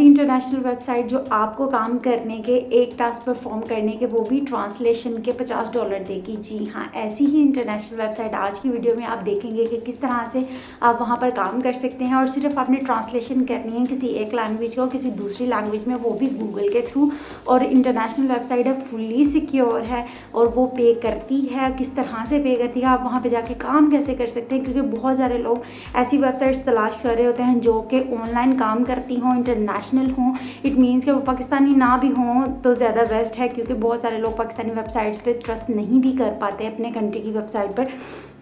ऐसी international website जो आपको काम करने के एक टास्क परफॉर्म करने के वो भी ट्रांसलेशन के $50 देगी। जी हाँ, ऐसी ही इंटरनेशनल वेबसाइट आज की वीडियो में आप देखेंगे कि किस तरह से आप वहाँ पर काम कर सकते हैं और सिर्फ आपने ट्रांसलेशन करनी है किसी एक लैंग्वेज का किसी दूसरी लैंग्वेज में, वो भी गूगल के थ्रू। और इंटरनेशनल वेबसाइट है, फुल्ली सिक्योर है और वो पे करती है। किस तरह से पे करती है, आप वहाँ पर जाके काम कैसे कर सकते हैं, क्योंकि बहुत सारे लोग ऐसी वेबसाइट्स तलाश कर रहे होते हैं जो कि ऑनलाइन काम करती हों, इंटरनेशनल हों। इट मीन्स कि वो पाकिस्तानी ना भी हों तो ज़्यादा बेस्ट है, क्योंकि बहुत सारे लोग पाकिस्तानी वेबसाइट्स पे ट्रस्ट नहीं भी कर पाते अपने कंट्री की वेबसाइट पर,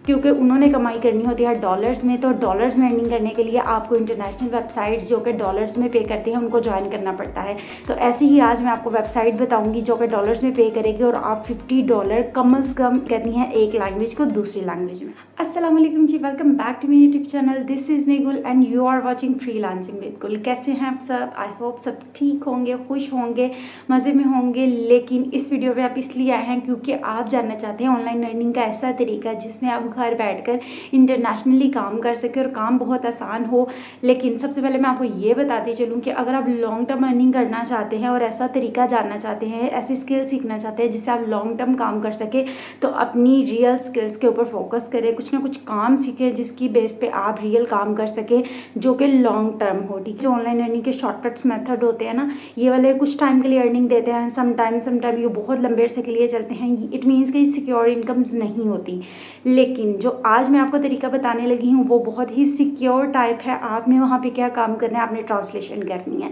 क्योंकि उन्होंने कमाई करनी होती है डॉलर्स में। तो डॉलर्स में अर्निंग करने के लिए आपको इंटरनेशनल वेबसाइट्स जो कि डॉलर्स में पे करती हैं उनको ज्वाइन करना पड़ता है। तो ऐसे ही आज मैं आपको वेबसाइट बताऊंगी जो कि डॉलर्स में पे करेगी और आप $50 कम अज़ कम करनी है एक लैंग्वेज को दूसरी लैंग्वेज में। अस्सलाम वालेकुम ji, welcome back to my YouTube channel. This is Nigul and you are watching freelancing with Gul. कैसे हैं आप सब? आई होप सब ठीक होंगे, खुश होंगे, मज़े में होंगे। लेकिन इस वीडियो पे आप इसलिए आए हैं क्योंकि आप जानना चाहते हैं ऑनलाइन अर्निंग का ऐसा तरीका जिसमें आप घर बैठकर इंटरनेशनली काम कर सके और काम बहुत आसान हो। लेकिन सबसे पहले मैं आपको ये बताती चलूँ कि अगर आप लॉन्ग टर्म अर्निंग करना चाहते हैं और ऐसा तरीका जानना चाहते हैं, ऐसी स्किल सीखना चाहते हैं जिससे आप लॉन्ग टर्म काम कर सके, तो अपनी रियल स्किल्स के ऊपर फोकस करें। कुछ ना कुछ काम सीखें जिसकी बेस पे आप रियल काम कर सकें जो कि लॉन्ग टर्म हो। ठीक है, जो ऑनलाइन अर्निंग के शॉर्टकट्स मेथड होते हैं ना, ये वाले कुछ टाइम के लिए अर्निंग देते हैं, समटाइम ये बहुत लंबे अरसे के लिए चलते हैं। इट मीन्स कि सिक्योर इनकम्स नहीं होती। लेकिन जो आज मैं आपको तरीका बताने लगी हूँ वो बहुत ही सिक्योर टाइप है। आपने वहाँ पे क्या काम करना है, आपने ट्रांसलेशन करनी है,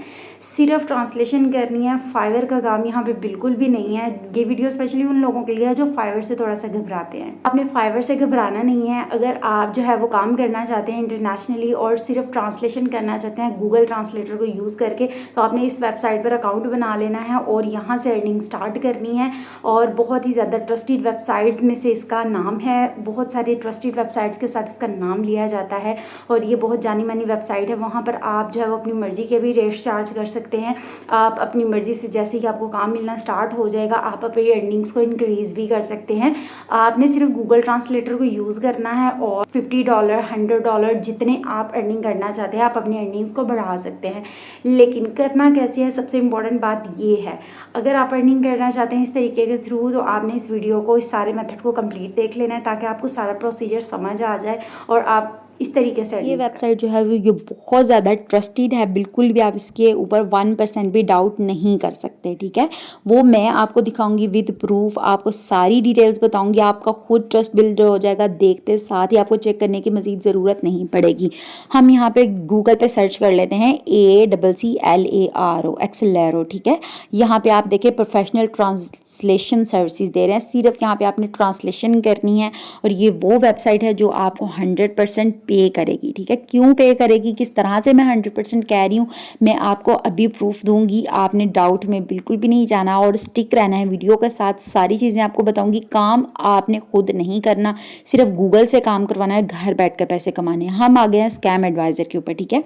सिर्फ ट्रांसलेशन करनी है। फाइवर का काम यहाँ पे बिल्कुल भी नहीं है। ये वीडियो स्पेशली उन लोगों के लिए है जो फाइवर से थोड़ा सा घबराते हैं। आपने फाइवर से घबराना नहीं है। अगर आप जो है वो काम करना चाहते हैं इंटरनेशनली और सिर्फ ट्रांसलेशन करना चाहते हैं गूगल ट्रांसलेटर को यूज़ करके, तो आपने इस वेबसाइट पर अकाउंट बना लेना है और यहाँ से अर्निंग स्टार्ट करनी है। और बहुत ही ज़्यादा ट्रस्टेड वेबसाइट्स में से इसका नाम है, बहुत सारी ट्रस्टेड वेबसाइट्स के साथ इसका नाम लिया जाता है और ये बहुत जानी मानी वेबसाइट है। वहाँ पर आप जो है वो अपनी मर्ज़ी के भी रेट्स चार्ज कर सकते हैं। आप अपनी मर्ज़ी से जैसे ही आपको काम मिलना स्टार्ट हो जाएगा आप अपनी अर्निंग्स को इंक्रीज़ भी कर सकते हैं। आपने सिर्फ गूगल ट्रांसलेटर को यूज़ करना है और $50 $100 जितने आप अर्निंग करना चाहते हैं आप अपनी अर्निंग्स को बढ़ा सकते हैं। लेकिन करना कैसे है, सबसे इम्पॉर्टेंट बात ये है, अगर आप अर्निंग करना चाहते हैं इस तरीके के थ्रू तो आपने इस वीडियो को, इस सारे मेथड को कंप्लीट देख लेना है ताकि आपको सारा प्रोसीजर समझ आ जाए और आप इस तरीके से। ये वेबसाइट जो है वो ये बहुत ज़्यादा ट्रस्टेड है, बिल्कुल भी आप इसके ऊपर 1% भी डाउट नहीं कर सकते। ठीक है, वो मैं आपको दिखाऊंगी विद प्रूफ, आपको सारी डिटेल्स बताऊंगी, आपका खुद ट्रस्ट बिल्ड हो जाएगा। देखते साथ ही आपको चेक करने की मज़ीद ज़रूरत नहीं पड़ेगी। हम यहाँ पे गूगल पे सर्च कर लेते हैं ACCLARO एक्सेलेरो। ठीक है, यहाँ पे आप देखिए प्रोफेशनल ट्रांसलेशन सर्विसेज दे रहे हैं। सिर्फ यहाँ पे आपने ट्रांसलेशन करनी है और ये वो वेबसाइट है जो आपको 100% पे करेगी। ठीक है, क्यों पे करेगी, किस तरह से मैं 100% कह रही हूँ, मैं आपको अभी प्रूफ दूंगी। आपने डाउट में बिल्कुल भी नहीं जाना और स्टिक रहना है वीडियो के साथ। सारी चीज़ें आपको बताऊंगी। काम आपने खुद नहीं करना, सिर्फ गूगल से काम करवाना है, घर बैठकर पैसे कमाने हैं। हम आ गए हैं स्कैम एडवाइजर के ऊपर। ठीक है,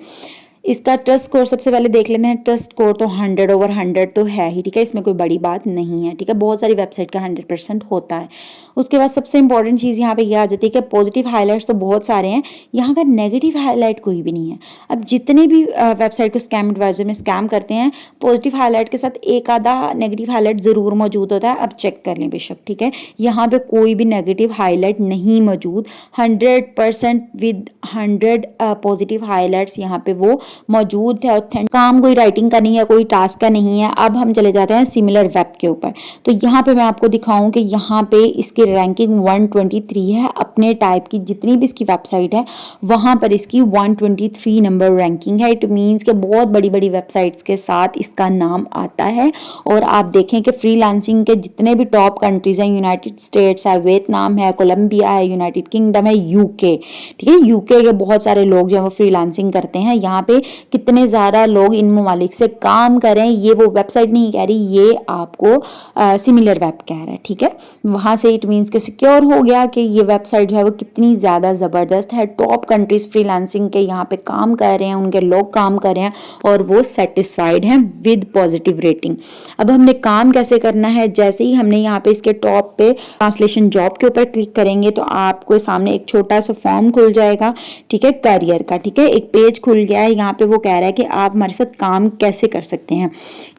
इसका ट्रस्ट स्कोर सबसे पहले देख लेते हैं। ट्रस्ट स्कोर तो 100/100 तो है ही। ठीक है, इसमें कोई बड़ी बात नहीं है। ठीक है, बहुत सारी वेबसाइट का 100% होता है। उसके बाद सबसे इंपॉर्टेंट चीज़ यहाँ पे ये आ जाती है कि पॉजिटिव हाईलाइट्स तो बहुत सारे हैं, यहाँ का नेगेटिव हाईलाइट कोई भी नहीं है। अब जितने भी वेबसाइट को स्कैम एडवाइजर में स्कैम करते हैं, पॉजिटिव हाईलाइट के साथ एक आधा नेगेटिव हाईलाइट ज़रूर मौजूद होता है। अब चेक कर लें बेशक। ठीक है, यहाँ पे कोई भी नेगेटिव हाईलाइट नहीं मौजूद। 100% विद 100 पॉजिटिव हाईलाइट्स यहाँ पे वो मौजूद है। काम कोई राइटिंग का नहीं है, कोई टास्क का नहीं है। अब हम चले जाते हैं सिमिलर वेब के ऊपर। तो यहाँ पे मैं आपको दिखाऊं कि यहाँ पे इसकी रैंकिंग 123 है। अपने टाइप की जितनी भी इसकी वेबसाइट है वहां पर इसकी 123 नंबर रैंकिंग है। इट मीन्स कि बहुत बड़ी बड़ी वेबसाइट्स के साथ इसका नाम आता है। और आप देखें कि फ्रीलांसिंग के जितने भी टॉप कंट्रीज हैं, यूनाइटेड स्टेट्स है, वियतनाम है, कोलंबिया है, यूनाइटेड किंगडम है, यूके। ठीक है, यूके के बहुत सारे लोग जो है वो फ्रीलांसिंग करते हैं। यहाँ पे कितने ज़्यादा लोग इन ममालिक से काम करें, ये वो वेबसाइट नहीं कह रही, ये आपको सिमिलर वेब कह रहा है। ठीक है, वहाँ से इट मीन्स के सिक्योर हो गया कि ये वेबसाइट जो है वो कितनी ज़्यादा ज़बरदस्त है। टॉप कंट्रीज फ्रीलांसिंग के यहाँ पे काम कर रहे हैं, उनके लोग काम कर रहे हैं और वो सेटिस्फाइड हैं विद पॉजिटिव रेटिंग। अब हमने काम कैसे करना है, जैसे ही हमने यहाँ पे इसके टॉप पे ट्रांसलेशन जॉब के ऊपर क्लिक करेंगे तो आपको सामने एक छोटा सा फॉर्म खुल जाएगा। ठीक है, करियर का। ठीक है, एक पेज खुल गया है। यहाँ पे वो कह रहा है कि आप हमारे साथ काम कैसे कर सकते हैं।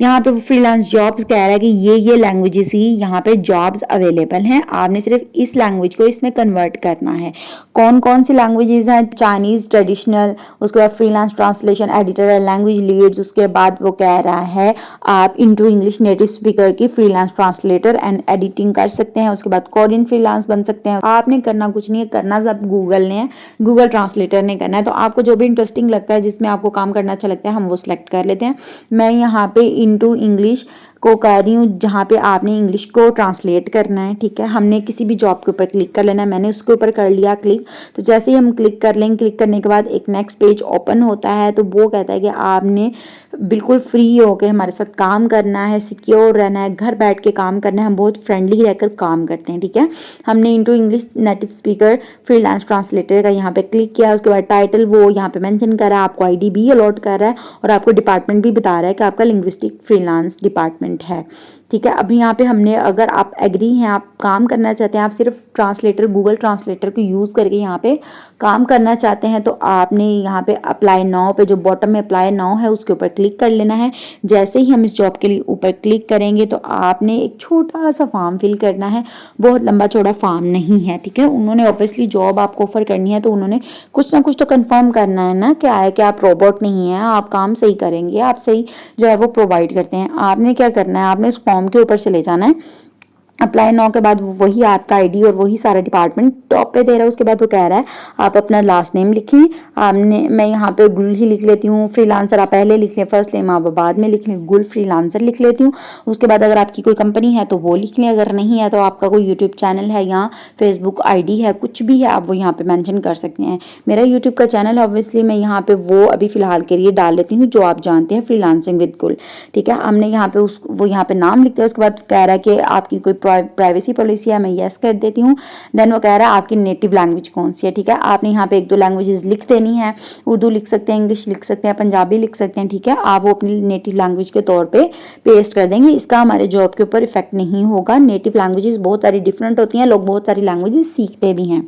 यहाँ पे वो फ्रीलांस जॉब्स कह रहा है कि ये लैंग्वेजेस ही यहाँ पे जॉब्स अवेलेबल हैं, आपने सिर्फ इस लैंग्वेज को इसमें कन्वर्ट करना है। कौन कौन सी लैंग्वेजेस हैं? चाइनीज ट्रेडिशनल, उसके बाद freelance translation editor and language leads, उसके बाद वो कह रहा है आप इनटू इंग्लिश नेटिव स्पीकर की फ्रीलांस ट्रांसलेटर एंड एडिटिंग कर सकते हैं। उसके बाद कोरियन फ्रीलांस बन सकते हैं। आपने करना कुछ नहीं है, करना सब गूगल ने है, गूगल ट्रांसलेटर ने करना है। तो आपको जो भी इंटरेस्टिंग लगता है, जिसमें आपको काम करना अच्छा लगता है, हम वो सिलेक्ट कर लेते हैं। मैं यहाँ पे इनटू इंग्लिश को कर रही हूँ, जहाँ पे आपने इंग्लिश को ट्रांसलेट करना है। ठीक है, हमने किसी भी जॉब के ऊपर क्लिक कर लेना है। मैंने उसके ऊपर कर लिया क्लिक। तो जैसे ही हम क्लिक कर लेंगे, क्लिक करने के बाद एक नेक्स्ट पेज ओपन होता है। तो वो कहता है कि आपने बिल्कुल फ्री होकर हमारे साथ काम करना है, सिक्योर रहना है, घर बैठ के काम करना है। हम बहुत फ्रेंडली रहकर काम करते हैं। ठीक है, हमने into English native speaker freelance translator का यहाँ पे क्लिक किया। उसके बाद टाइटल वो यहाँ पे मेंशन कर रहा है, आपको आईडी भी अलॉट कर रहा है और आपको डिपार्टमेंट भी बता रहा है कि आपका लिंग्विस्टिक फ्रीलांस डिपार्टमेंट है। ठीक है, अभी यहाँ पे हमने, अगर आप एग्री हैं, आप काम करना चाहते हैं, आप सिर्फ ट्रांसलेटर, गूगल ट्रांसलेटर को यूज़ करके यहाँ पे काम करना चाहते हैं, तो आपने यहाँ पे अप्लाई नाउ पे, जो बॉटम में अप्लाई नाउ है, उसके ऊपर क्लिक कर लेना है। जैसे ही हम इस जॉब के लिए ऊपर क्लिक करेंगे तो आपने एक छोटा सा फॉर्म फिल करना है, बहुत लंबा चौड़ा फॉर्म नहीं है। ठीक है, उन्होंने ऑब्वियसली जॉब आपको ऑफर करनी है, तो उन्होंने कुछ ना कुछ तो कंफर्म करना है ना, क्या है कि आप रोबोट नहीं है, आप काम सही करेंगे, आप सही जो है वो प्रोवाइड करते हैं। आपने क्या करना है, आपने इस फॉर्म के ऊपर से ले जाना है। अप्लाई नाउ के बाद वही आपका आईडी और वही सारा डिपार्टमेंट टॉप पे दे रहा है। उसके बाद वो कह रहा है आप अपना लास्ट नेम लिखिए। आपने, मैं यहाँ पे गुल ही लिख लेती हूँ। फ्रीलांसर आप पहले लिख लें, फर्स्ट नेम आप बाद में लिख लें, गुल फ्रीलांसर लिख लेती हूँ। उसके बाद अगर आपकी कोई कंपनी है तो वो लिख लें, अगर नहीं है तो आपका कोई यूट्यूब चैनल है या फेसबुक आईडी है, कुछ भी है, आप वो यहाँ पे मेंशन कर सकते हैं। मेरा यूट्यूब का चैनल है, ऑब्वियसली मैं यहाँ पे वो अभी फिलहाल के लिए डाल लेती हूँ, जो आप जानते हैं, फ्रीलांसिंग विद गुल। ठीक है, हमने यहाँ पे वो यहाँ पे नाम लिखते हैं। उसके बाद कह रहा है कि आपकी कोई प्राइवेसी पॉलिसी है, मैं यस कर देती हूँ। देन वो कह रहा है आपकी नेटिव लैंग्वेज कौन सी है। ठीक है, आपने यहाँ पे 1-2 लैंग्वेजेस लिख देनी है। उर्दू लिख सकते हैं, इंग्लिश लिख सकते हैं, पंजाबी लिख सकते हैं। ठीक है, आप वो अपनी नेटिव लैंग्वेज के तौर पे पेस्ट कर देंगे। इसका हमारे जॉब के ऊपर इफेक्ट नहीं होगा। नेटिव लैंग्वेजेस बहुत सारी डिफरेंट होती हैं, लोग बहुत सारी लैंग्वेजेस सीखते भी हैं।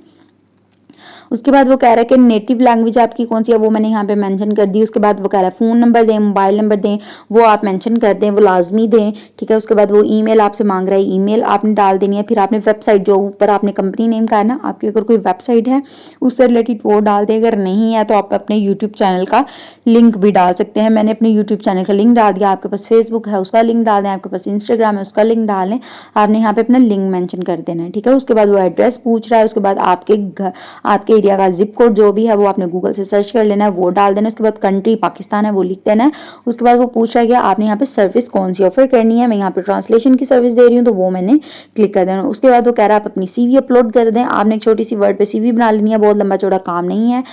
उसके बाद वो कह रहा है कि नेटिव लैंग्वेज आपकी कौन सी है, वो मैंने यहाँ पे मेंशन कर दी। उसके बाद वो कह रहा है फ़ोन नंबर दें, मोबाइल नंबर दें, वो आप मेंशन कर दें, वो लाजमी दें। ठीक है, उसके बाद वो ईमेल आपसे मांग रहा है, ईमेल आपने डाल देनी है। फिर आपने वेबसाइट, जो ऊपर आपने कंपनी नेम का है ना, आपकी अगर कोई वेबसाइट है उससे रिलेटेड वो डाल दें। अगर नहीं है तो आप अपने यूट्यूब चैनल का लिंक भी डाल सकते हैं। मैंने अपने यूट्यूब चैनल का लिंक डाल दिया। आपके पास फेसबुक है, उसका लिंक डाल दें, आपके पास इंस्टाग्राम है, उसका लिंक डाल दें। आपने यहाँ पे अपना लिंक मेंशन कर देना है। ठीक है, उसके बाद वो एड्रेस पूछ रहा है। उसके बाद आपके घर, आपके एरिया का जिप कोड जो भी है वो आपने गूगल से सर्च कर लेना है, वो डाल देना है। उसके बाद कंट्री पाकिस्तान है, वो लिख देना है। उसके बाद वो पूछ रहा है कि आपने यहाँ पे सर्विस कौन सी ऑफर करनी है। मैं यहाँ पे ट्रांसलेशन की सर्विस दे रही हूँ, तो वो मैंने क्लिक कर देना। उसके बाद वो कह रहा है आप अपनी सीवी अपलोड कर दें। आपने एक छोटी सी वर्ड पे सीवी बना लेनी है, बहुत लंबा चौड़ा काम नहीं है।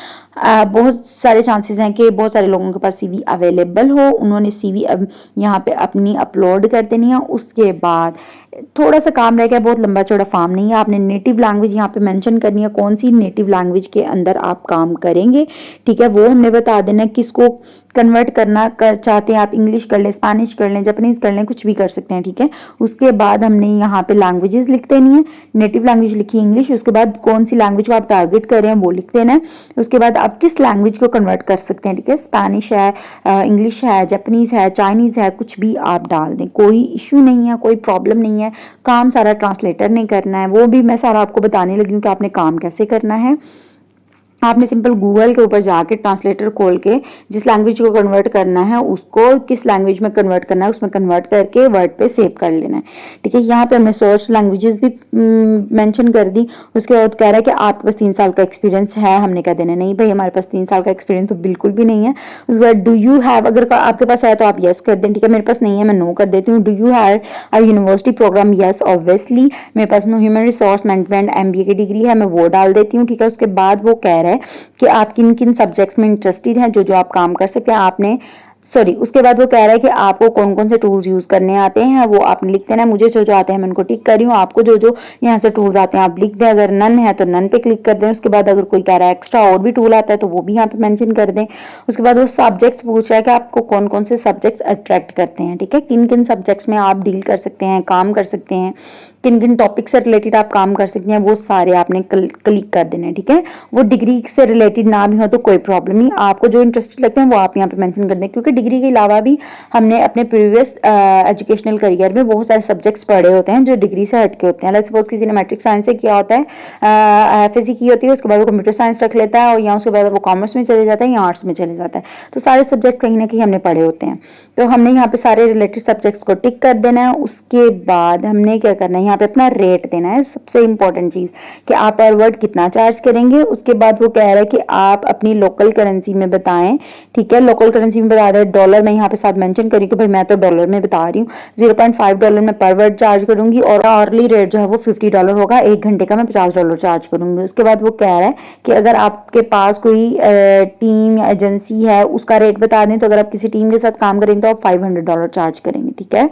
बहुत सारे चांसेस हैं कि बहुत सारे लोगों के पास सीवी अवेलेबल हो। उन्होंने सीवी अब यहाँ पे अपनी अपलोड कर देनी है। उसके बाद थोड़ा सा काम रह गया, बहुत लंबा चौड़ा फॉर्म नहीं है। आपने नेटिव लैंग्वेज यहाँ पे मेंशन करनी है, कौन सी नेटिव लैंग्वेज के अंदर आप काम करेंगे। ठीक है, वो हमने बता देना है। किसको कन्वर्ट करना चाहते हैं आप, इंग्लिश कर लें, स्पेनिश कर लें, जापानीज कर लें, कुछ भी कर सकते हैं। ठीक है, उसके बाद हमने यहाँ पे लैंग्वेजेस लिख देनी है। नेटिव लैंग्वेज लिखी इंग्लिश, उसके बाद कौन सी लैंग्वेज को आप टारगेट कर रहे हैं वो लिख देना है। उसके बाद आप किस लैंग्वेज को कन्वर्ट कर सकते हैं। ठीक है, स्पेनिश है, इंग्लिश है, जापानीज है, चाइनीज है, कुछ भी आप डाल दें, कोई इशू नहीं है, कोई प्रॉब्लम नहीं है। काम सारा ट्रांसलेटर ने करना है, वो भी मैं सारा आपको बताने लगी हूँ कि आपने काम कैसे करना है। आपने सिंपल गूगल के ऊपर जाके ट्रांसलेटर खोल के जिस लैंग्वेज को कन्वर्ट करना है उसको किस लैंग्वेज में कन्वर्ट करना है उसमें कन्वर्ट करके वर्ड पे सेव कर लेना है। ठीक है, यहाँ पे हमने सोर्स लैंग्वेजेस भी मेंशन कर दी। उसके बाद कह रहा है कि आपके पास 3 साल का एक्सपीरियंस है। हमने कह देना नहीं भाई, हमारे पास 3 साल का एक्सपीरियंस तो बिल्कुल भी नहीं है। उसके बाद डू यू हैव, अगर आपके पास है तो आप येस कर दें। ठीक है, मेरे पास नहीं है, मैं नो कर देती हूँ। Do you have a university program, yes obviously. मेरे पास नो ह्यूमन रिसोर्स मैनेजमेंट MBA की डिग्री है, मैं वो डाल देती हूँ। ठीक है, उसके बाद वो कह रहा है कि आप किन किन सब्जेक्ट्स में इंटरेस्टेड हैं, जो जो आप काम कर सकते हैं। आपने उसके बाद वो कह रहा है कि आपको कौन कौन से टूल्स यूज करने आते हैं, वो आपने लिख देना है। मुझे जो जो आते हैं मैं उनको टिक कर रही हूँ, आपको जो जो यहाँ से टूल्स आते हैं आप लिख दें। अगर नन है तो नन पे क्लिक कर दें। उसके बाद अगर कोई कह रहा है एक्स्ट्रा और भी टूल आता है तो वो भी यहाँ पे मेंशन कर दें। उसके बाद वो सब्जेक्ट्स पूछ रहा है कि आपको कौन कौन से सब्जेक्ट्स अट्रैक्ट करते हैं। ठीक है, किन किन सब्जेक्ट्स में आप डील कर सकते हैं, काम कर सकते हैं। किन किन टॉपिक से रिलेटेड आप काम कर सकते हैं वो सारे आपने क्लिक कर देना है, ठीक है। वो डिग्री से रिलेटेड ना भी हो तो कोई प्रॉब्लम नहीं, आपको जो इंटरेस्टेड लगते हैं वो आप यहाँ पे मेंशन कर दें, क्योंकि डिग्री के अलावा भी हमने अपने प्रीवियस एजुकेशनल करियर में बहुत सारे सब्जेक्ट्स पढ़े होते हैं जो डिग्री से हटके होते हैं। लेट्स सपोज किसी ने मैट्रिक साइंस से किया होता है, एफएससी की होती है, उसके बाद वो कंप्यूटर साइंस रख लेता है, और या उसके बाद वो कॉमर्स में चले जाता है या आर्ट्स में चले जाता है। तो सारे सब्जेक्ट कहीं ना कहीं हमने पढ़े होते हैं, तो हमने यहाँ पे सारे रिलेटेड सब्जेक्ट्स को टिक कर देना है। उसके बाद हमने क्या करना है, यहाँ पे अपना रेट देना है, सबसे इंपॉर्टेंट चीज कि आप पर वर्ड कितना चार्ज करेंगे। उसके बाद वो कह रहा है कि आप अपनी लोकल करेंसी में बताएं, ठीक है। लोकल करेंसी में बता रहे हैं डॉलर, मैं यहाँ पे साथ मेंशन करी कि भाई मैं तो डॉलर में बता रही हूँ। 0.5 डॉलर में पर वर्ड चार्ज करूंगी, और आवरली रेट जो है वो $50 होगा, 1 घंटे का मैं $50 चार्ज करूंगी। उसके बाद वो कह रहा है कि अगर आपके पास कोई टीम या एजेंसी है उसका रेट बता दें, तो अगर आप किसी टीम के साथ काम करेंगे तो आप $500 चार्ज करेंगे, ठीक है।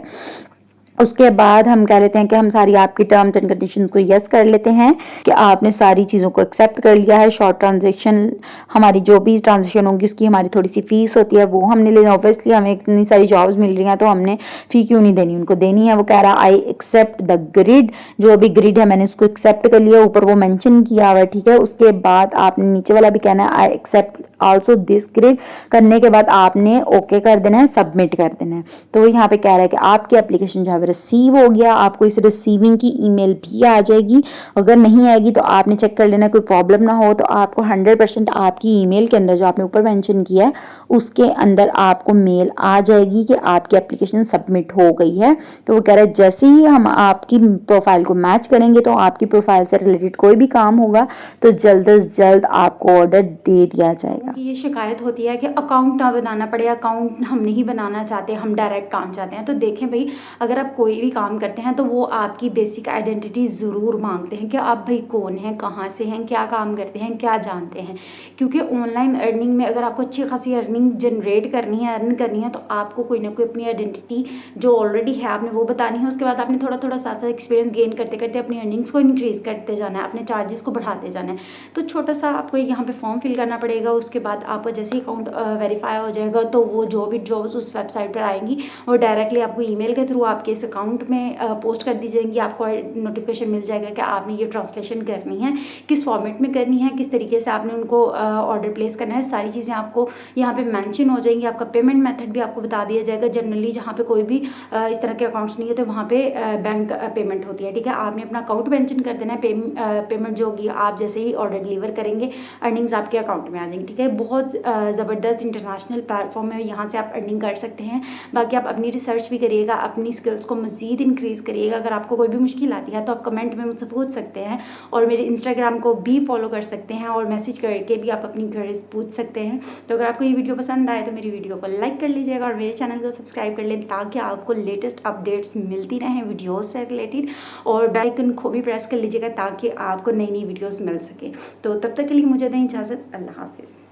उसके बाद हम कह लेते हैं कि हम सारी आपकी टर्म्स एंड कंडीशंस को यस कर लेते हैं कि आपने सारी चीज़ों को एक्सेप्ट कर लिया है। शॉर्ट ट्रांजेक्शन, हमारी जो भी ट्रांजेक्शन होगी उसकी हमारी थोड़ी सी फीस होती है, वो हमने लेनी। ऑब्वियसली हमें इतनी सारी जॉब्स मिल रही हैं तो हमने फी क्यों नहीं देनी, उनको देनी है। वो कह रहा है आई एक्सेप्ट द ग्रिड, जो भी ग्रिड है मैंने उसको एक्सेप्ट कर लिया, ऊपर वो मेंशन किया हुआ है, ठीक है। उसके बाद आपने नीचे वाला भी कहना है I accept also this grid. करने के बाद आपने ओके कर देना है, सबमिट कर देना है। तो यहाँ पे कह रहा है कि आपकी एप्लीकेशन जो है रिसीव हो गया, आपको इस रिसीविंग की ईमेल भी आ जाएगी। अगर नहीं आएगी तो आपने चेक कर लेना, कोई प्रॉब्लम ना हो तो आपको 100% आपकी ईमेल के अंदर जो आपने ऊपर मेंशन किया है उसके अंदर आपको मेल आ जाएगी कि आपकी एप्लीकेशन सबमिट हो गई है। तो वो कह रहा है जैसे ही हम आपकी प्रोफाइल को मैच करेंगे तो आपकी प्रोफाइल से रिलेटेड कोई भी काम होगा तो जल्द से जल्द आपको ऑर्डर दे दिया जाएगा। ये शिकायत होती है कि अकाउंट ना बनाना पड़े, अकाउंट हम नहीं बनाना चाहते, हम डायरेक्ट काम चाहते हैं। तो देखें भाई, अगर आप कोई भी काम करते हैं तो वो आपकी बेसिक आइडेंटिटी ज़रूर मांगते हैं कि आप भाई कौन हैं, कहाँ से हैं, क्या काम करते हैं, क्या जानते हैं। क्योंकि ऑनलाइन अर्निंग में अगर आपको अच्छी खासी अर्निंग जनरेट करनी है, अर्न करनी है, तो आपको कोई ना कोई अपनी आइडेंटिटी जो ऑलरेडी है आपने वो बतानी है। उसके बाद आपने थोड़ा थोड़ा साथ साथ एक्सपीरियंस गेन करते करते अपनी अर्निंग्स को इंक्रीज़ करते जाना है, अपने चार्जेस को बढ़ाते जाना है। तो छोटा सा आपको यहाँ पे फॉर्म फिल करना पड़ेगा। उसके बाद आपका जैसे ही अकाउंट वेरीफाई हो जाएगा तो वो जो भी जॉब्स उस वेबसाइट पर आएंगी वो डायरेक्टली आपको ईमेल के थ्रू आपके इस अकाउंट में पोस्ट कर दी जाएंगी। आपको नोटिफिकेशन मिल जाएगा कि आपने ये ट्रांसलेशन करनी है, किस फॉर्मेट में करनी है, किस तरीके से आपने उनको ऑर्डर प्लेस करना है। सारी चीज़ें आपको यहाँ पे मेंशन हो जाएंगी। आपका पेमेंट मेथड भी आपको बता दिया जाएगा। जनरली जहाँ पे कोई भी इस तरह के अकाउंट्स नहीं है तो वहाँ पे बैंक पेमेंट होती है, ठीक है। आपने अपना अकाउंट मेंशन कर देना है, पेमेंट जो होगी आप जैसे ही ऑर्डर डिलीवर करेंगे अर्निंग्स आपके अकाउंट में आ जाएंगी, ठीक है। बहुत ज़बरदस्त इंटरनेशनल प्लेटफॉर्म है, यहाँ से आप अर्निंग कर सकते हैं। बाकी आप अपनी रिसर्च भी करिएगा, अपनी स्किल्स को मज़ीद इंक्रीज़ करिएगा। अगर आपको कोई भी मुश्किल आती है तो आप कमेंट में मुझसे पूछ सकते हैं, और मेरे इंस्टाग्राम को भी फॉलो कर सकते हैं, और मैसेज करके भी आप अपनी क्वेरीज पूछ सकते हैं। तो अगर आपको ये वीडियो पसंद आए तो मेरी वीडियो को लाइक कर लीजिएगा और मेरे चैनल को सब्सक्राइब कर लें, ताकि आपको लेटेस्ट अपडेट्स मिलती रहें वीडियोज़ से रिलेटेड। और बेल आइकन को भी प्रेस कर लीजिएगा ताकि आपको नई नई वीडियोज़ मिल सके। तो तब तक के लिए मुझे दें इजाज़त। अल्लाह हाफिज़।